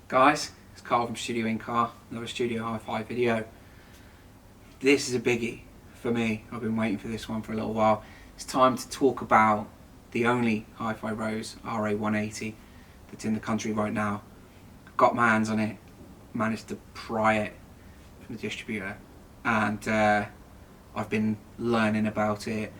Guys, it's Carl from Studio in Car, another Studio Hi-Fi video. This is a biggie for me. I've been waiting for this one for a little while. It's time to talk about the only HIFI ROSE RA180 that's in the country right now. I've got my hands on it, managed to pry it from the distributor, and I've been learning about it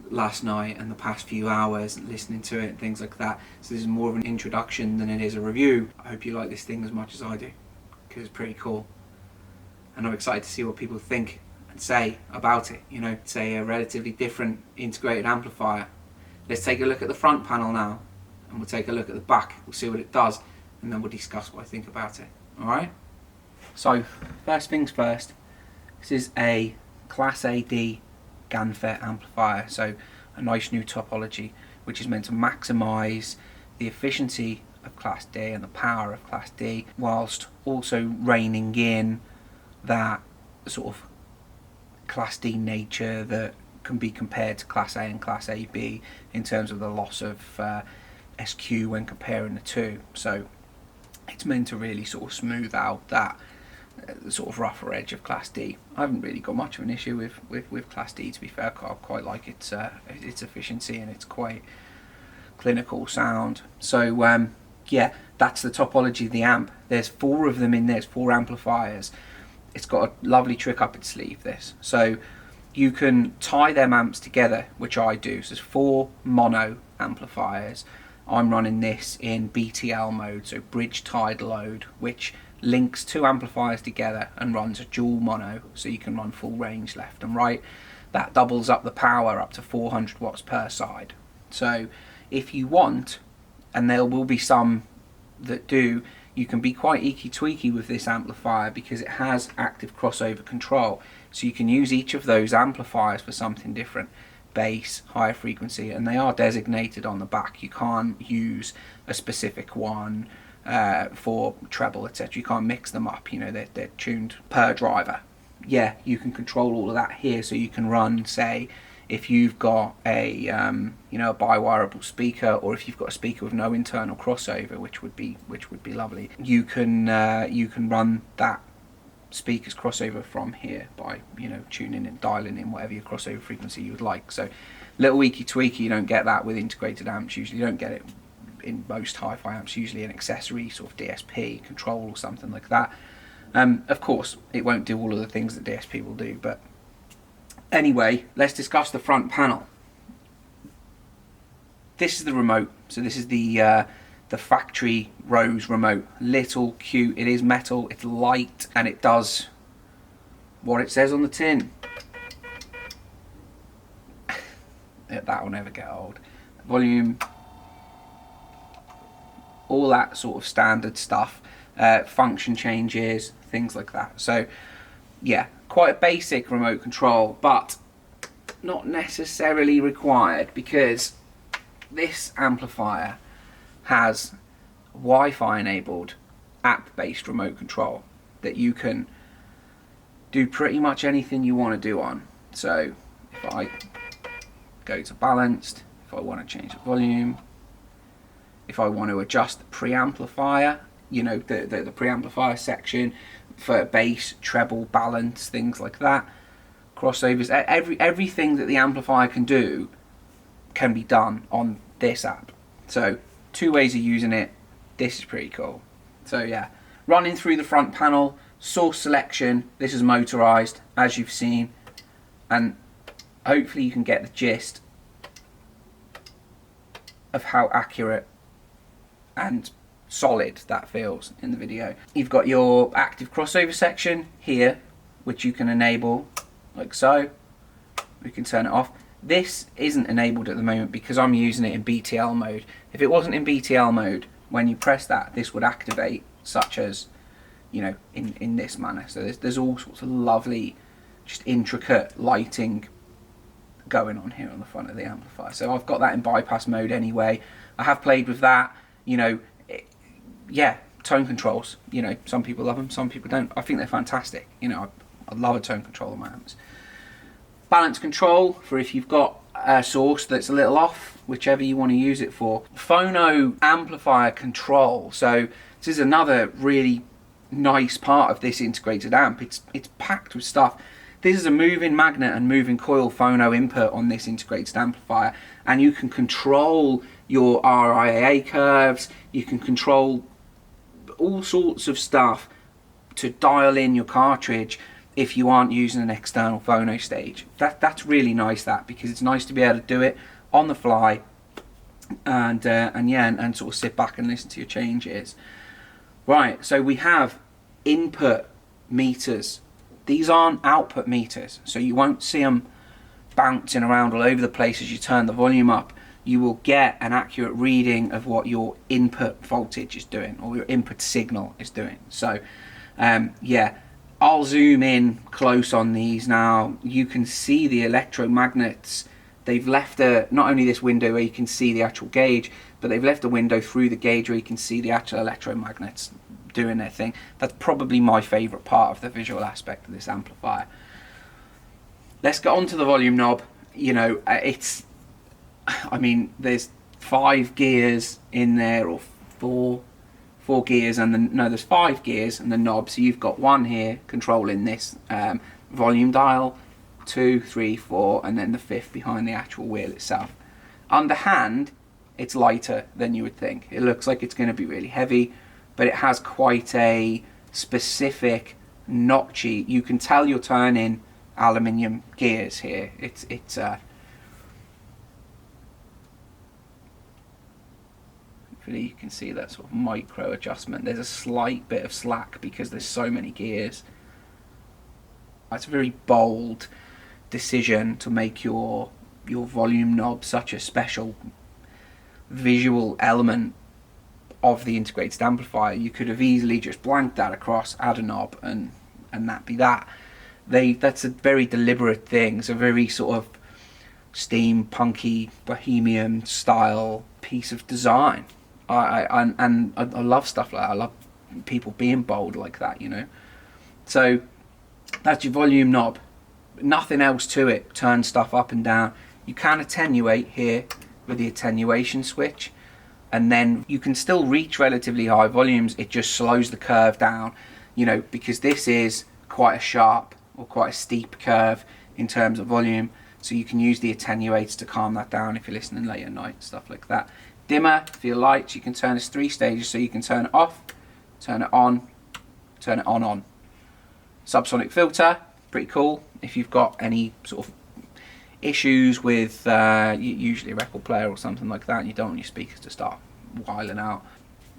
last night and the past few hours, listening to it and things like that. So this is more of an introduction than it is a review. I hope you like this thing as much as I do, because it's pretty cool, and I'm excited to see what people think and say about it. You know, say a relatively different integrated amplifier. Let's take a look at the front panel now, and we'll take a look at the back. We'll see what it does, and then we'll discuss what I think about it. Alright? So, first things first, this is a Class AD GaN-FET amplifier, so a nice new topology which is meant to maximise the efficiency of Class D and the power of Class D, whilst also reining in that sort of Class D nature that can be compared to Class A and Class AB in terms of the loss of SQ when comparing the two. So it's meant to really sort of smooth out that sort of rougher edge of Class D. I haven't really got much of an issue with Class D, to be fair. I quite like its efficiency and its quite clinical sound. So yeah, that's the topology of the amp. There's 4 of them in there. There's 4 amplifiers. It's got a lovely trick up its sleeve, this. So you can tie them amps together, which I do. So there's 4 mono amplifiers. I'm running this in BTL mode, so bridge tied load, which links 2 amplifiers together and runs a dual mono, so you can run full range left and right. That doubles up the power up to 400 watts per side. So if you want, and there will be some that do, you can be quite eeky tweaky with this amplifier because it has active crossover control, so you can use each of those amplifiers for something different. Bass, higher frequency, and they are designated on the back. You can't use a specific one for treble, etc. You can't mix them up, you know, they're tuned per driver. Yeah, you can control all of that here, so you can run, say, if you've got a you know, a bi-wireable speaker, or if you've got a speaker with no internal crossover, which would be lovely, you can run that speaker's crossover from here by, you know, tuning and dialing in whatever your crossover frequency you would like. So little eeky tweaky, you don't get that with integrated amps. Usually you don't get it in most hi-fi amps, usually an accessory sort of DSP control or something like that. Of course it won't do all of the things that DSP will do, but anyway, let's discuss the front panel. This is the remote. So this is the factory ROSE remote. Little cute, it is metal, it's light, and it does what it says on the tin. That will never get old. Volume, all that sort of standard stuff, function changes, things like that. So yeah, quite a basic remote control, but not necessarily required, because this amplifier has Wi-Fi enabled app-based remote control that you can do pretty much anything you want to do on. So if I go to balanced, if I want to change the volume, if I want to adjust the preamplifier, you know, the preamplifier section for bass, treble, balance, things like that, crossovers, everything that the amplifier can do can be done on this app. So 2 ways of using it. This is pretty cool. So yeah, running through the front panel, source selection, this is motorized as you've seen, and hopefully you can get the gist of how accurate and solid that feels in the video. You've got your active crossover section here, which you can enable like so. We can turn it off. This isn't enabled at the moment because I'm using it in BTL mode. If it wasn't in BTL mode, when you press that, this would activate, such as, you know, in this manner. So there's all sorts of lovely, just intricate lighting going on here on the front of the amplifier. So I've got that in bypass mode anyway. I have played with that, you know. Yeah, tone controls, you know, some people love them, some people don't. I think they're fantastic. You know, I love a tone control on my amps. Balance control for if you've got source that's a little off, whichever you want to use it for. Phono amplifier control. So this is another really nice part of this integrated amp. It's packed with stuff. This is a moving magnet and moving coil phono input on this integrated amplifier, and you can control your RIA curves, you can control all sorts of stuff to dial in your cartridge if you aren't using an external phono stage. That's really nice, because it's nice to be able to do it on the fly and sort of sit back and listen to your changes. Right, so we have input meters. These aren't output meters, so you won't see them bouncing around all over the place as you turn the volume up. You will get an accurate reading of what your input voltage is doing, or your input signal is doing. So yeah, I'll zoom in close on these now. You can see the electromagnets. They've left not only this window where you can see the actual gauge, but they've left a window through the gauge where you can see the actual electromagnets doing their thing. That's probably my favorite part of the visual aspect of this amplifier. Let's get on to the volume knob. You know, I mean, there's 5 gears in there, or four gears, and then no, there's 5 gears and the knob. So you've got 1 here controlling this volume dial, 2, 3, 4, and then the 5th behind the actual wheel itself. Under hand, it's lighter than you would think. It looks like it's going to be really heavy, but it has quite a specific notchy. You can tell you're turning aluminium gears here. Hopefully you can see that sort of micro adjustment. There's a slight bit of slack because there's so many gears. It's a very bold decision to make your volume knob such a special visual element of the integrated amplifier. You could have easily just blanked that across, add a knob, and that be that. That's a very deliberate thing. It's a very sort of steampunky, bohemian style piece of design. I love stuff like that. I love people being bold like that, you know. So that's your volume knob. Nothing else to it. Turn stuff up and down. You can attenuate here with the attenuation switch, and then you can still reach relatively high volumes. It just slows the curve down, you know, because this is quite a sharp or quite a steep curve in terms of volume. So you can use the attenuator to calm that down if you're listening late at night, stuff like that. Dimmer for your lights. You can turn this 3 stages, so you can turn it off, turn it on, turn it on. Subsonic filter, pretty cool. If you've got any sort of issues with usually a record player or something like that, and you don't want your speakers to start whiling out.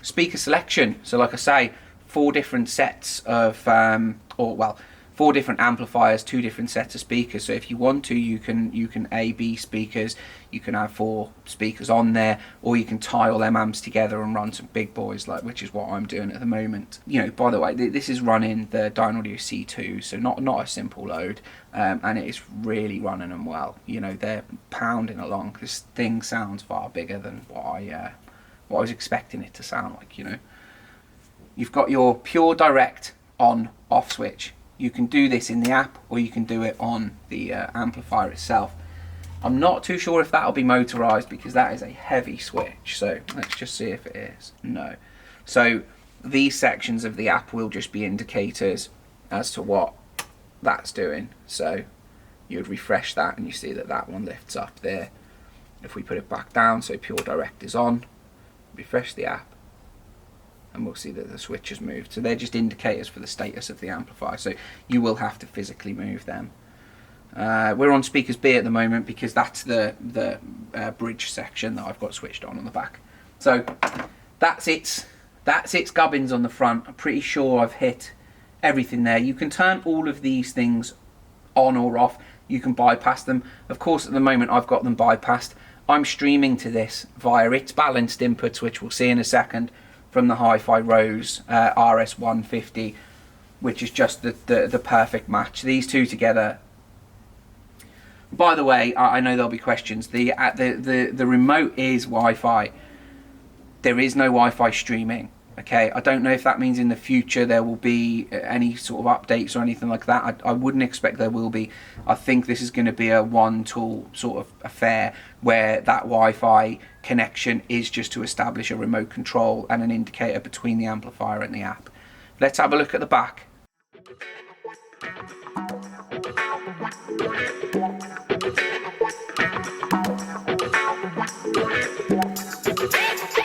Speaker selection. So like I say, 4 different sets of 4 different amplifiers, 2 different sets of speakers. So if you want to, you can A/B speakers. You can have 4 speakers on there, or you can tie all them amps together and run some big boys, which is what I'm doing at the moment. You know, by the way, this is running the Dynaudio C2, so not a simple load, and it is really running them well. You know, they're pounding along. This thing sounds far bigger than what I was expecting it to sound like. You know, you've got your pure direct on/off switch. You can do this in the app, or you can do it on the amplifier itself. I'm not too sure if that'll be motorized, because that is a heavy switch. So let's just see if it is. No. So these sections of the app will just be indicators as to what that's doing. So you'd refresh that and you see that that one lifts up there. If we put it back down, so pure direct is on, refresh the app, and we'll see that the switch has moved. So they're just indicators for the status of the amplifier, so you will have to physically move them. We're on speakers B at the moment because that's the bridge section that I've got switched on the back. So that's its gubbins on the front. I'm pretty sure I've hit everything there. You can turn all of these things on or off. You can bypass them. Of course, at the moment I've got them bypassed. I'm streaming to this via its balanced inputs, which we'll see in a second, from the HIFI ROSE RS150, which is just the perfect match. These two together. By the way, I know there'll be questions. The remote is Wi-Fi. There is no Wi-Fi streaming Okay, I don't know if that means in the future there will be any sort of updates or anything like that. I wouldn't expect there will be. I think this is going to be a one tool sort of affair where that Wi-Fi connection is just to establish a remote control and an indicator between the amplifier and the app. Let's have a look at the back.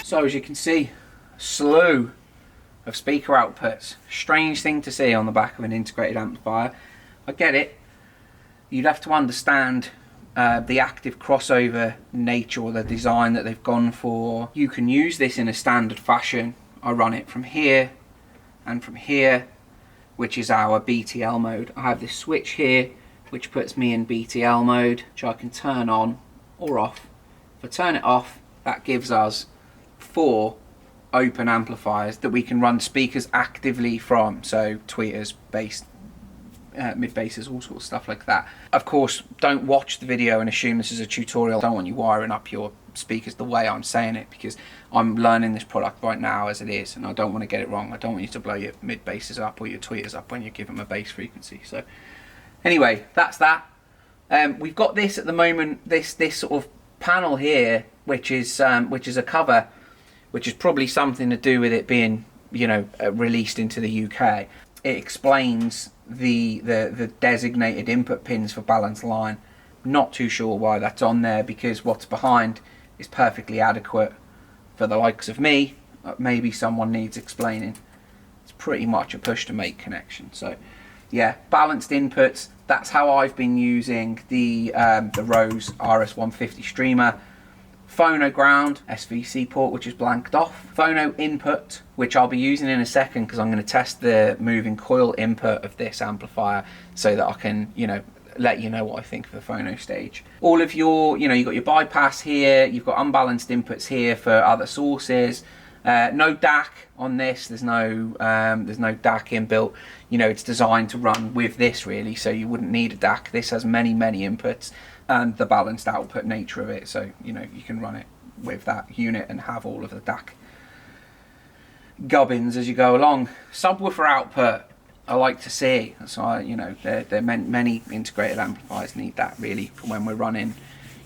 So as you can see, slew of speaker outputs. Strange thing to see on the back of an integrated amplifier. I get it. You'd have to understand the active crossover nature or the design that they've gone for. You can use this in a standard fashion. I run it from here and from here, which is our BTL mode. I have this switch here which puts me in BTL mode, which I can turn on or off. If I turn it off, that gives us 4 open amplifiers that we can run speakers actively from, so tweeters, bass, mid basses, all sorts of stuff like that. Of course, don't watch the video and assume this is a tutorial. I don't want you wiring up your speakers the way I'm saying it, because I'm learning this product right now as it is, and I don't want to get it wrong. I don't want you to blow your mid basses up or your tweeters up when you give them a bass frequency. So anyway, that's that. We've got this at the moment, this sort of panel here, which is a cover, which is probably something to do with it being, you know, released into the UK. It explains the designated input pins for balance line. Not too sure why that's on there, because what's behind is perfectly adequate for the likes of me. Maybe someone needs explaining. It's pretty much a push to make connection. So yeah, balanced inputs. That's how I've been using the Rose RS150 streamer. Phono ground, SVC port, which is blanked off. Phono input, which I'll be using in a second because I'm going to test the moving coil input of this amplifier so that I can, you know, let you know what I think of the phono stage. All of your, you know, you've got your bypass here, you've got unbalanced inputs here for other sources. No DAC on this. There's no DAC inbuilt. You know, it's designed to run with this really, so you wouldn't need a DAC. This has many inputs and the balanced output nature of it, so you know you can run it with that unit and have all of the DAC gubbins as you go along. Subwoofer output, I like to see. So you know, many integrated amplifiers need that really for when we're running,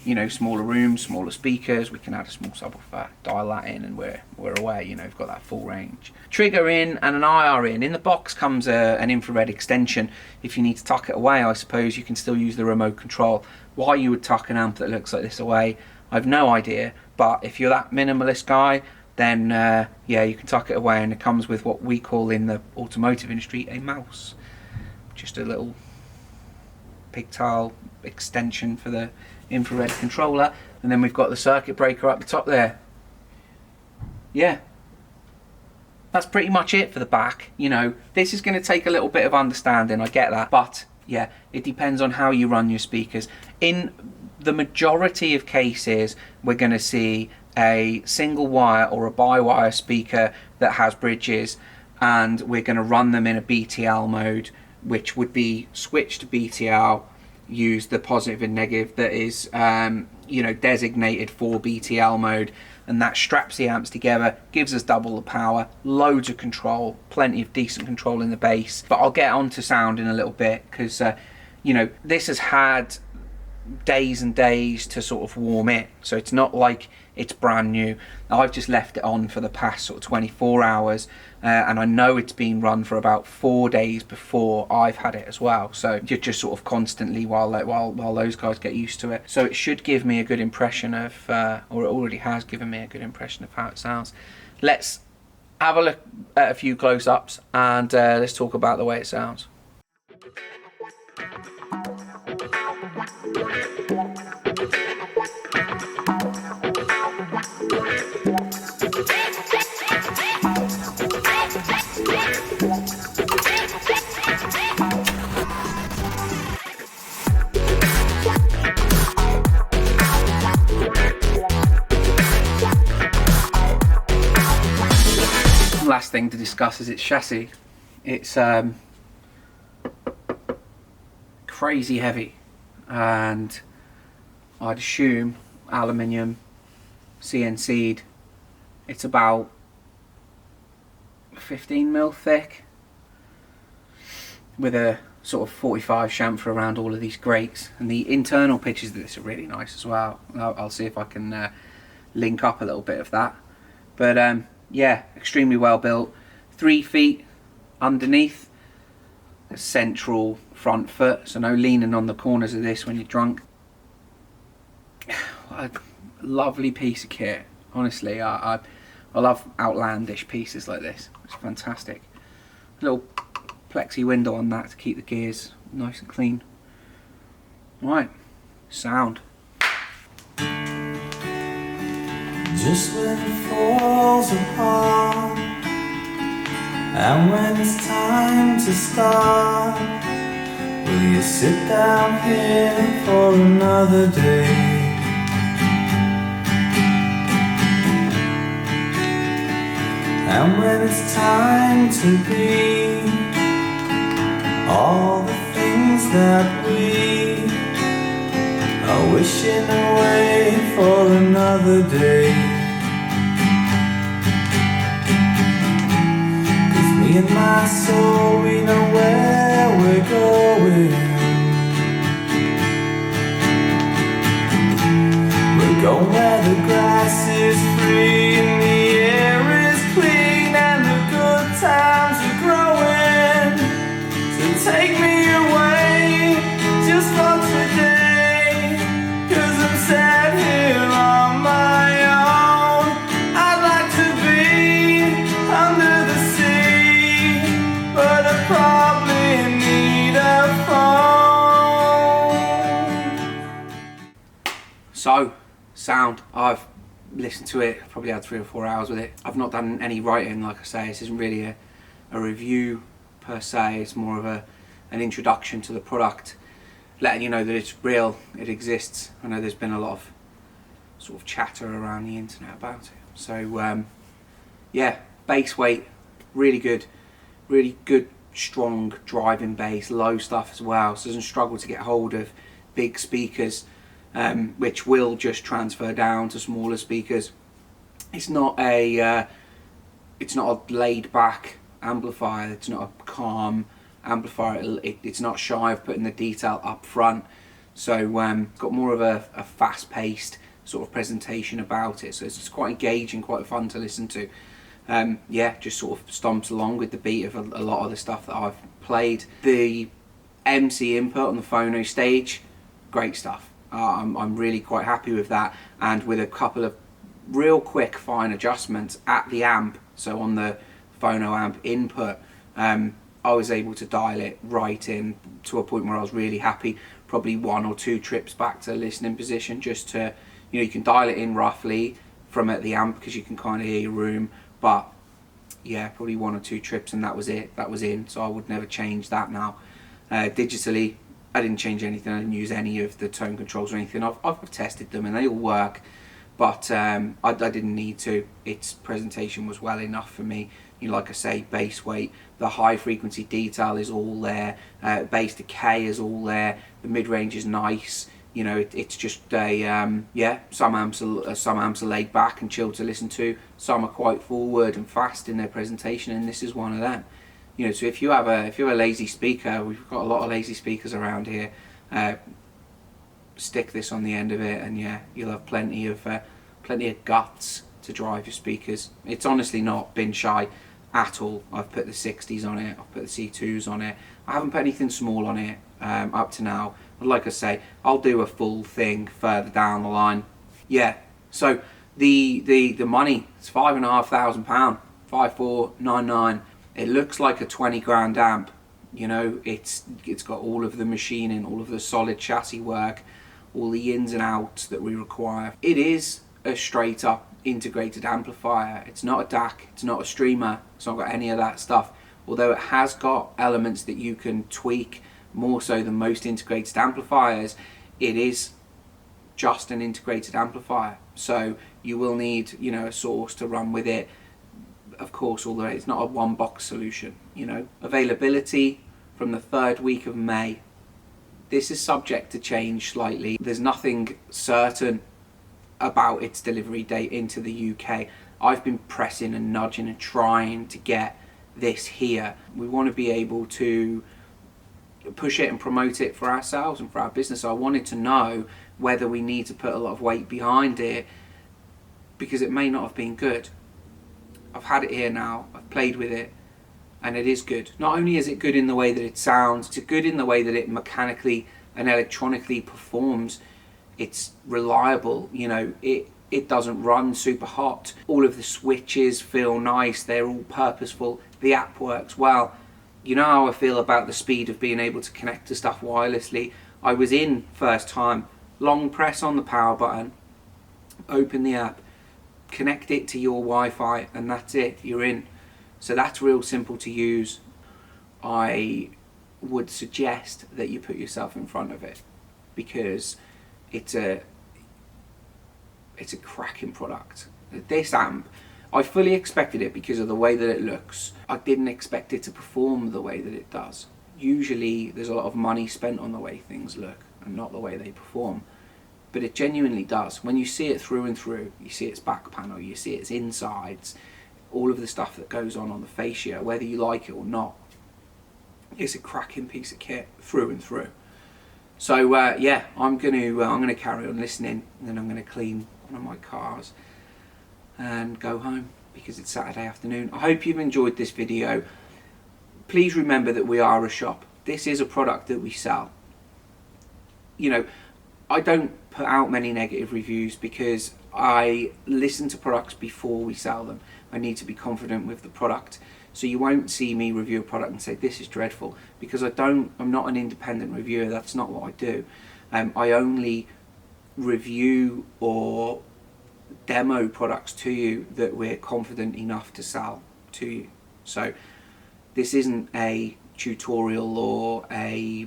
you know, smaller rooms, smaller speakers. We can add a small subwoofer, dial that in, and we're away. You know, we've got that full range. Trigger in and an IR in. In the box comes an infrared extension. If you need to tuck it away, I suppose you can still use the remote control. Why you would tuck an amp that looks like this away, I've no idea. But if you're that minimalist guy, then yeah, you can tuck it away, and it comes with what we call in the automotive industry a mouse. Just a little pigtail extension for the infrared controller, and then we've got the circuit breaker up the top there. Yeah, that's pretty much it for the back. You know, this is going to take a little bit of understanding, I get that, but yeah, it depends on how you run your speakers. In the majority of cases, we're going to see a single wire or a bi-wire speaker that has bridges, and we're going to run them in a BTL mode, which would be switch to BTL, use the positive and negative that is you know, designated for BTL mode, and that straps the amps together, gives us double the power, loads of control, plenty of decent control in the bass. But I'll get onto sound in a little bit, because you know, this has had days and days to sort of warm it, so it's not like it's brand new. I've just left it on for the past sort of 24 hours, and I know it's been run for about 4 days before I've had it as well, so you're just sort of constantly while those guys get used to it. So it should give me a good impression of or it already has given me a good impression of how it sounds. Let's have a look at a few close-ups, and let's talk about the way it sounds. Last thing to discuss is its chassis. It's crazy heavy, and I'd assume aluminium, CNC'd. It's about 15mm thick, with a sort of 45 chamfer around all of these grates. And the internal pictures of this are really nice as well. I'll see if I can link up a little bit of that. But yeah, extremely well built. 3 feet underneath, a central front foot, so no leaning on the corners of this when you're drunk. A lovely piece of kit, honestly. I love outlandish pieces like this. It's fantastic. A little plexi window on that to keep the gears nice and clean. Right, sound. Just when it falls apart, and when it's time to start, will you sit down here for another day? And when it's time to be all the things that we are wishing away for another day. Me and my soul, we know where we're going. We're going where the grass is free and the air is clean and the good times are growing. So take me away just for today, 'cause I'm sad here on my own. I'd like to be under the sea, but I probably need a phone. So, sound. I've listened to it, probably had 3 or 4 hours with it. I've not done any writing, like I say. This isn't really a review per se. It's more of an introduction to the product, letting you know that it's real, it exists. I know there's been a lot of sort of chatter around the internet about it. So, yeah, bass weight, really good, strong driving bass, low stuff as well, so it doesn't struggle to get hold of big speakers, which will just transfer down to smaller speakers. It's not a laid back amplifier. It's not a calm amplifier. It's not shy of putting the detail up front. So got more of a fast paced sort of presentation about it. So it's quite engaging, quite fun to listen to. Yeah, just sort of stomps along with the beat of a lot of the stuff that I've played. The MC input on the phono stage, great stuff. I'm really quite happy with that, and with a couple of real quick fine adjustments at the amp. So on the phono amp input, I was able to dial it right in to a point where I was really happy. Probably 1 or 2 trips back to listening position, just to, you know, you can dial it in roughly from at the amp because you can kind of hear your room. But yeah, probably 1 or 2 trips and that was it. That was in. So I would never change that now. Digitally, I didn't change anything. I didn't use any of the tone controls or anything. I've tested them and they all work, but I didn't need to. Its presentation was well enough for me. You know, like I say, bass weight, the high frequency detail is all there. Bass decay is all there. The mid range is nice. You know, it's just a yeah. Some amps are laid back and chilled to listen to. Some are quite forward and fast in their presentation, and this is one of them. You know, so if you're a lazy speaker, we've got a lot of lazy speakers around here. Stick this on the end of it, and yeah, you'll have plenty of guts to drive your speakers. It's honestly not been shy at all. I've put the 60s on it. I've put the C2s on it. I haven't put anything small on it up to now. But like I say, I'll do a full thing further down the line. Yeah. So the money, it's £5,500, 5499. It looks like a 20 grand amp. You know, it's got all of the machining, all of the solid chassis work, all the ins and outs that we require. It is a straight up integrated amplifier. It's not a DAC, it's not a streamer, it's not got any of that stuff. Although it has got elements that you can tweak more so than most integrated amplifiers, it is just an integrated amplifier. So you will need, you know, a source to run with it. Of course, although it's not a one box solution, you know. Availability from the 3rd week of May. This is subject to change slightly. There's nothing certain about its delivery date into the UK. I've been pressing and nudging and trying to get this here. We want to be able to push it and promote it for ourselves and for our business. So I wanted to know whether we need to put a lot of weight behind it, because it may not have been good. I've had it here now, I've played with it, and it is good. Not only is it good in the way that it sounds, it's good in the way that it mechanically and electronically performs. It's reliable, you know, it doesn't run super hot. All of the switches feel nice, they're all purposeful, the app works well. You know how I feel about the speed of being able to connect to stuff wirelessly. I was in first time, long press on the power button, open the app, connect it to your Wi-Fi, and that's it, you're in. So that's real simple to use. I would suggest that you put yourself in front of it, because it's a cracking product. This amp, I fully expected it because of the way that it looks. I didn't expect it to perform the way that it does. Usually there's a lot of money spent on the way things look and not the way they perform. But it genuinely does. When you see it through and through, you see its back panel, you see its insides, all of the stuff that goes on the fascia, whether you like it or not, it's a cracking piece of kit through and through. So yeah, I'm gonna carry on listening, and then I'm gonna clean one of my cars and go home because it's Saturday afternoon. I hope you've enjoyed this video. Please remember that we are a shop. This is a product that we sell. You know, I don't put out many negative reviews because I listen to products before we sell them. I need to be confident with the product. So you won't see me review a product and say this is dreadful, because I'm not an independent reviewer. That's not what I do. I only review or demo products to you that we're confident enough to sell to you. So this isn't a tutorial or a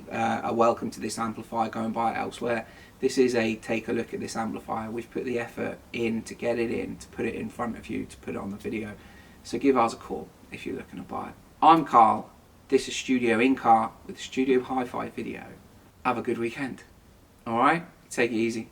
welcome to this amplifier, go and buy it elsewhere. This is a take a look at this amplifier. We've put the effort in to get it in, to put it in front of you, to put it on the video. So give us a call if you're looking to buy it. I'm Carl. This is Studio in Car with Studio Hi-Fi Video. Have a good weekend. Alright? Take it easy.